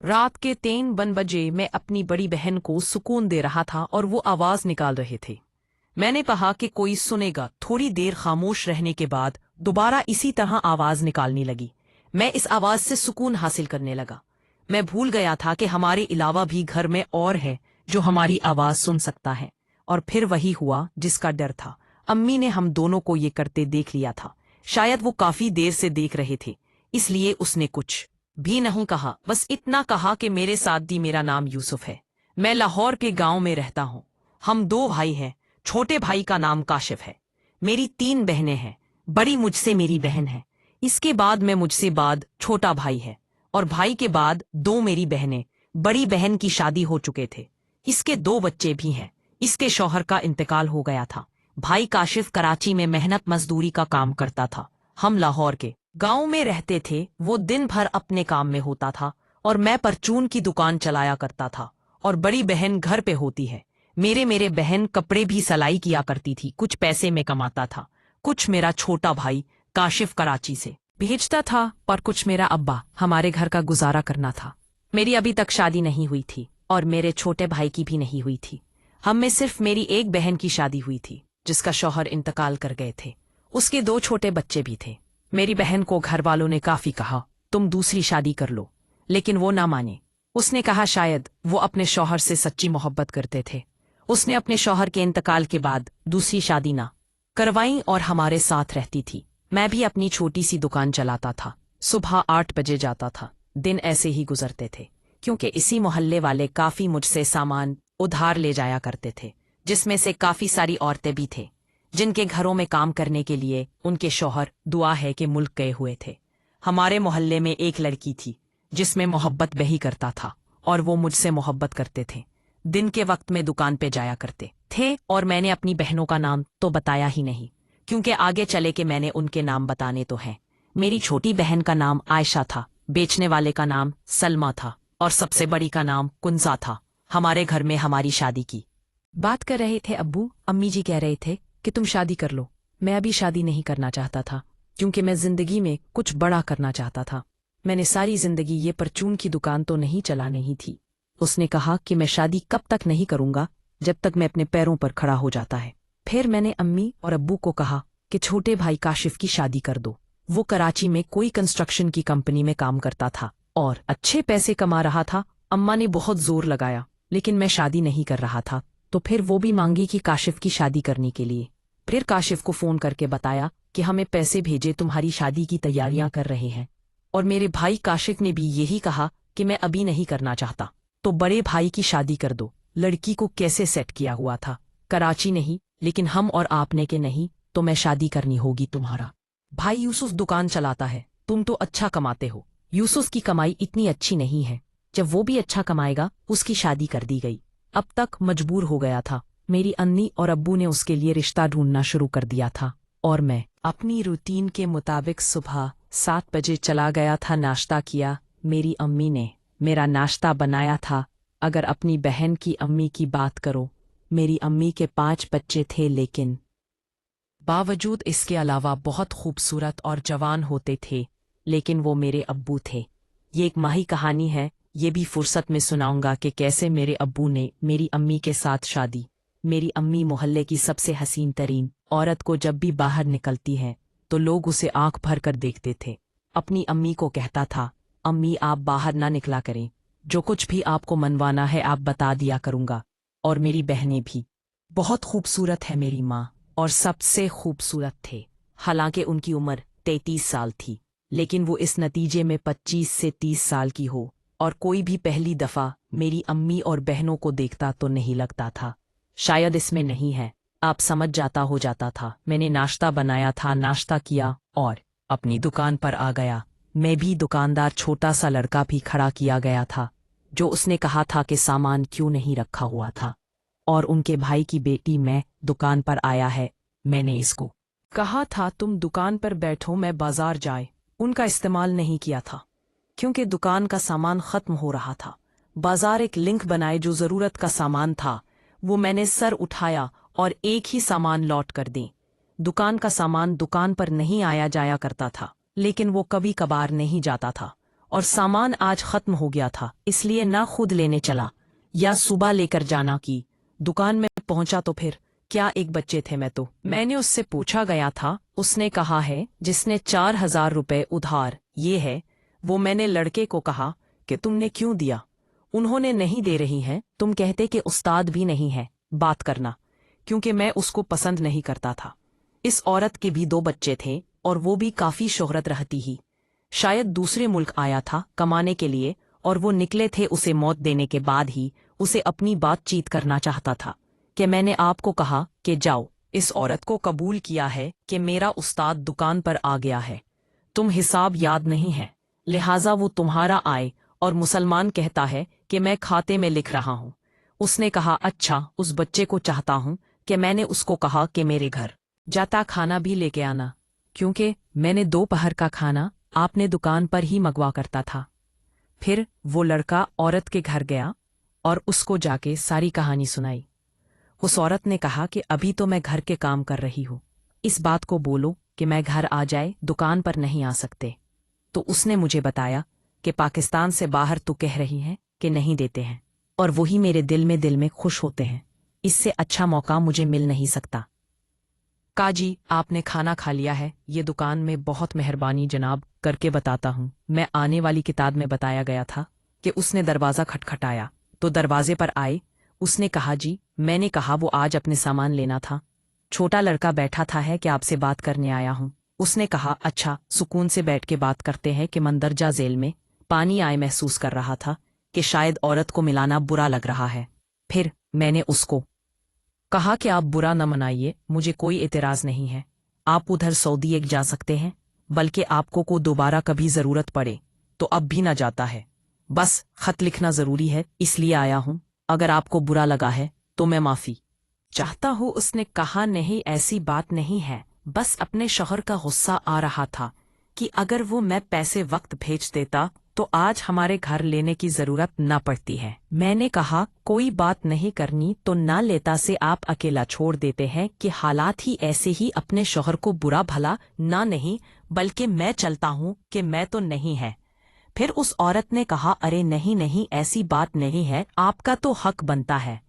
रात के 3 बजे मैं अपनी बड़ी बहन को सुकून दे रहा था और वो आवाज निकाल रहे थे। मैंने कहा कि कोई सुनेगा। थोड़ी देर खामोश रहने के बाद दोबारा इसी तरह आवाज निकालने लगी। मैं इस आवाज से सुकून हासिल करने लगा। मैं भूल गया था कि हमारे अलावा भी घर में और है जो हमारी आवाज सुन सकता है। और फिर वही हुआ जिसका डर था। अम्मी ने हम दोनों को ये करते देख लिया था। शायद वो काफी देर से देख रहे थे, इसलिए उसने कुछ भी नहीं कहा, बस इतना कहा कि मेरे साथ दी, मेरा नाम यूसुफ है, मैं लाहौर के गांव में रहता हूँ। हम 2 भाई हैं। छोटे भाई का नाम काशिफ है। मेरी 3 बहनें हैं। बड़ी मुझसे मेरी बहन है। इसके बाद मैं, मुझसे बाद छोटा भाई है, और भाई के बाद 2 मेरी बहनें। बड़ी बहन की शादी हो चुके थे, इसके 2 बच्चे भी हैं। इसके शौहर का इंतकाल हो गया था। भाई काशिफ कराची में मेहनत मजदूरी का काम करता था। हम लाहौर के गांव में रहते थे। वो दिन भर अपने काम में होता था और मैं परचून की दुकान चलाया करता था, और बड़ी बहन घर पे होती है। मेरे बहन कपड़े भी सिलाई किया करती थी। कुछ पैसे में कमाता था, कुछ मेरा छोटा भाई काशिफ कराची से भेजता था, और कुछ मेरा अब्बा। हमारे घर का गुजारा करना था। मेरी अभी तक शादी नहीं हुई थी और मेरे छोटे भाई की भी नहीं हुई थी। हम में सिर्फ मेरी एक बहन की शादी हुई थी जिसका शौहर इंतकाल कर गए थे। उसके 2 छोटे बच्चे भी थे। मेरी बहन को घर वालों ने काफी कहा तुम दूसरी शादी कर लो, लेकिन वो ना माने। उसने कहा शायद वो अपने शौहर से सच्ची मोहब्बत करते थे। उसने अपने शौहर के इंतकाल के बाद दूसरी शादी ना करवाई और हमारे साथ रहती थी। मैं भी अपनी छोटी सी दुकान चलाता था। सुबह 8 बजे जाता था। दिन ऐसे ही गुजरते थे, क्योंकि इसी मोहल्ले वाले काफी मुझसे सामान उधार ले जाया करते थे, जिसमें से काफी सारी औरतें भी थे जिनके घरों में काम करने के लिए उनके शौहर दुआ है कि मुल्क गए हुए थे। हमारे मोहल्ले में एक लड़की थी जिसमें मोहब्बत वही करता था, और वो मुझसे मोहब्बत करते थे। दिन के वक्त में दुकान पे जाया करते थे, और मैंने अपनी बहनों का नाम तो बताया ही नहीं, क्योंकि आगे चले के मैंने उनके नाम बताने तो हैं। मेरी छोटी बहन का नाम आयशा था, बेचने वाले का नाम सलमा था, और सबसे बड़ी का नाम कुंजा था। हमारे घर में हमारी शादी की बात कर रहे थे अब्बू। अम्मी जी कह रहे थे कि तुम शादी कर लो। मैं अभी शादी नहीं करना चाहता था, क्योंकि मैं जिंदगी में कुछ बड़ा करना चाहता था। मैंने सारी जिंदगी ये परचून की दुकान तो नहीं चलानी ही थी। उसने कहा कि मैं शादी कब तक नहीं करूंगा, जब तक मैं अपने पैरों पर खड़ा हो जाता है। फिर मैंने अम्मी और अब्बू को कहा कि छोटे भाई काशिफ की शादी कर दो। वो कराची में कोई कंस्ट्रक्शन की कंपनी में काम करता था और अच्छे पैसे कमा रहा था। अम्मा ने बहुत जोर लगाया, लेकिन मैं शादी नहीं कर रहा था। तो फिर वो भी मांगी कि काशिफ की शादी करने के लिए। फिर काशिफ को फोन करके बताया कि हमें पैसे भेजे, तुम्हारी शादी की तैयारियां कर रहे हैं। और मेरे भाई काशिफ ने भी यही कहा कि मैं अभी नहीं करना चाहता, तो बड़े भाई की शादी कर दो। लड़की को कैसे सेट किया हुआ था, कराची नहीं, लेकिन हम और आपने के नहीं, तो मैं शादी करनी होगी। तुम्हारा भाई यूसुफ दुकान चलाता है, तुम तो अच्छा कमाते हो। यूसुफ की कमाई इतनी अच्छी नहीं है, जब वो भी अच्छा कमाएगा उसकी शादी कर दी गई। अब तक मजबूर हो गया था। मेरी अन्नी और अब्बू ने उसके लिए रिश्ता ढूंढना शुरू कर दिया था, और मैं अपनी रूटीन के मुताबिक सुबह 7 बजे चला गया था। नाश्ता किया। मेरी अम्मी ने मेरा नाश्ता बनाया था। अगर अपनी बहन की अम्मी की बात करो, मेरी अम्मी के 5 बच्चे थे, लेकिन बावजूद इसके अलावा बहुत खूबसूरत और जवान होते थे। लेकिन वो मेरे अब्बू थे। ये एक माही कहानी है, ये भी फुर्सत में सुनाऊंगा कि कैसे मेरे अब्बू ने मेरी अम्मी के साथ शादी। मेरी अम्मी मोहल्ले की सबसे हसीन तरीन औरत को जब भी बाहर निकलती है तो लोग उसे आंख भर कर देखते थे। अपनी अम्मी को कहता था, अम्मी आप बाहर ना निकला करें, जो कुछ भी आपको मनवाना है आप बता दिया करूंगा। और मेरी बहनें भी बहुत खूबसूरत है। मेरी माँ और सबसे खूबसूरत थे। हालांकि उनकी उम्र 33 साल थी, लेकिन वो इस नतीजे में 25 से 30 साल की हो। और कोई भी पहली दफा मेरी अम्मी और बहनों को देखता तो नहीं लगता था। शायद इसमें नहीं है, आप समझ जाता हो जाता था। मैंने नाश्ता बनाया था, नाश्ता किया और अपनी दुकान पर आ गया। मैं भी दुकानदार छोटा सा लड़का भी खड़ा किया गया था, जो उसने कहा था कि सामान क्यों नहीं रखा हुआ था। और उनके भाई की बेटी मैं दुकान पर आया है। मैंने इसको कहा था तुम दुकान पर बैठो, मैं बाजार जाए। उनका इस्तेमाल नहीं किया था, क्योंकि दुकान का सामान खत्म हो रहा था। बाजार एक लिंक बनाए जो जरूरत का सामान था, वो मैंने सर उठाया और एक ही सामान लौट कर दें। दुकान का सामान दुकान पर नहीं आया जाया करता था, लेकिन वो कभी कभार नहीं जाता था। और सामान आज खत्म हो गया था, इसलिए ना खुद लेने चला या सुबह लेकर जाना की। दुकान में पहुंचा तो फिर क्या एक बच्चे थे मैं तो। मैंने उससे पूछा गया था, उसने कहा है जिसने 4,000 रुपए उधार ये है वो। मैंने लड़के को कहा कि तुमने क्यों दिया? उन्होंने नहीं दे रही हैं, तुम कहते कि उस्ताद भी नहीं है बात करना, क्योंकि मैं उसको पसंद नहीं करता था। इस औरत के भी 2 बच्चे थे और वो भी काफी शोहरत रहती ही। शायद दूसरे मुल्क आया था कमाने के लिए और वो निकले थे उसे मौत देने के बाद ही उसे अपनी बातचीत करना चाहता था कि मैंने आपको कहा कि जाओ। इस औरत को कबूल किया है कि मेरा उस्ताद दुकान पर आ गया है, तुम हिसाब याद नहीं है, लिहाजा वो तुम्हारा आए और मुसलमान कहता है कि मैं खाते में लिख रहा हूँ। उसने कहा अच्छा, उस बच्चे को चाहता हूँ कि मैंने उसको कहा कि मेरे घर जाता खाना भी लेके आना, क्योंकि मैंने दोपहर का खाना आपने दुकान पर ही मंगवा करता था। फिर वो लड़का औरत के घर गया और उसको जाके सारी कहानी सुनाई। उस औरत ने कहा कि अभी तो मैं घर के काम कर रही हूँ, इस बात को बोलो कि मैं घर आ जाए, दुकान पर नहीं आ सकते। तो उसने मुझे बताया कि पाकिस्तान से बाहर तो कह रही हैं कि नहीं देते हैं, और वही मेरे दिल में खुश होते हैं। इससे अच्छा मौका मुझे मिल नहीं सकता। काजी, आपने खाना खा लिया है? ये दुकान में बहुत मेहरबानी जनाब, करके बताता हूँ। मैं आने वाली किताब में बताया गया था कि उसने दरवाज़ा खटखटाया तो दरवाजे पर आए। उसने कहा जी। मैंने कहा वो आज अपने सामान लेना था। छोटा लड़का बैठा था है कि आपसे बात करने आया हूँ। उसने कहा अच्छा, सुकून से बैठ के बात करते हैं कि मंदरजा जेल में पानी आए महसूस कर रहा था कि शायद औरत को मिलाना बुरा लग रहा है। फिर मैंने उसको कहा कि आप बुरा न मनाइए, मुझे कोई एतराज नहीं है, आप उधर सऊदी एक जा सकते हैं, बल्कि आपको को दोबारा कभी ज़रूरत पड़े तो अब भी ना जाता है, बस खत लिखना ज़रूरी है इसलिए आया हूँ। अगर आपको बुरा लगा है तो मैं माफ़ी चाहता हूँ। उसने कहा नहीं, ऐसी बात नहीं है, बस अपने शौहर का गुस्सा आ रहा था कि अगर वो मैं पैसे वक्त भेज देता तो आज हमारे घर लेने की जरूरत न पड़ती है। मैंने कहा कोई बात नहीं करनी तो ना लेता से आप अकेला छोड़ देते हैं कि हालात ही ऐसे ही अपने शौहर को बुरा भला ना नहीं, बल्कि मैं चलता हूँ कि मैं तो नहीं है। फिर उस औरत ने कहा अरे नहीं नहीं, ऐसी बात नहीं है, आपका तो हक बनता है।